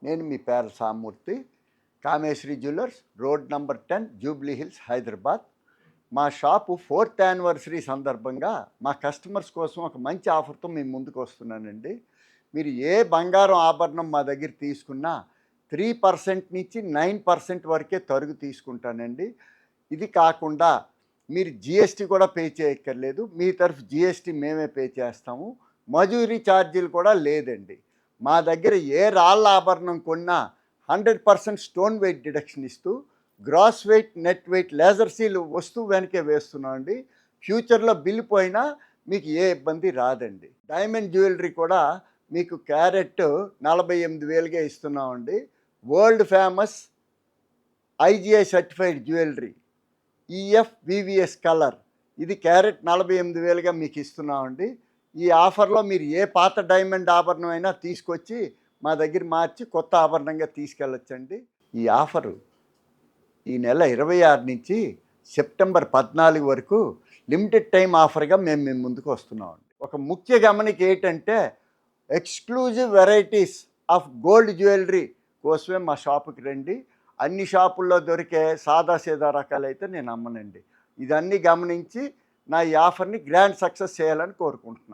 నేను మీ పేర Samurthy, Kameswari jewellers, road number 10, Jubilee Hills, Hyderabad. మా షాపు 4th యానివర్సరీ సందర్భంగా మా కస్టమర్స్ కోసం ఒక మంచి ఆఫర్తో మేము ముందుకు వస్తున్నానండి. మీరు ఏ బంగారం ఆభరణం మా దగ్గర తీసుకున్నా 3% నుంచి 9% వరకే తరుగు తీసుకుంటానండి. ఇది కాకుండా మీరు జిఎస్టీ కూడా పే చేయక్కర్లేదు. మీ తరఫు జిఎస్టీ మేమే పే చేస్తాము. మజూరీ ఛార్జీలు కూడా లేదండి. మా దగ్గర ఏ రాళ్ళ ఆభరణం కొన్నా 100% స్టోన్ వెయిట్ డిడక్షన్ ఇస్తూ gross weight, net weight, laser seal వస్తువు వెనకే వేస్తున్నామండి. ఫ్యూచర్లో బిల్లు పోయినా మీకు ఏ ఇబ్బంది రాదండి. డైమండ్ జ్యువెలరీ కూడా మీకు క్యారెట్ 48,000గా ఇస్తున్నామండి. World famous IGI certified jewellery EFVVS colour, ఇది క్యారెట్ 48,000గా మీకు ఇస్తున్నామండి. ఈ ఆఫర్లో మీరు ఏ పాత డైమండ్ ఆభరణం అయినా తీసుకొచ్చి మా దగ్గర మార్చి కొత్త ఆభరణంగా తీసుకెళ్ళొచ్చండి. ఈ ఆఫరు ఈ నెల 26 నుంచి సెప్టెంబర్ 14 వరకు లిమిటెడ్ టైం ఆఫర్గా మేము మీ ముందుకు వస్తున్నామండి. ఒక ముఖ్య గమనిక ఏంటంటే, exclusive varieties of gold jewellery కోసమే మా షాపుకి రండి. అన్ని షాపుల్లో దొరికే సాదాసీదా రకాలైతే నేను అమ్మనండి. ఇదన్నీ గమనించి నా ఈ ఆఫర్ని గ్రాండ్ సక్సెస్ చేయాలని కోరుకుంటున్నాను.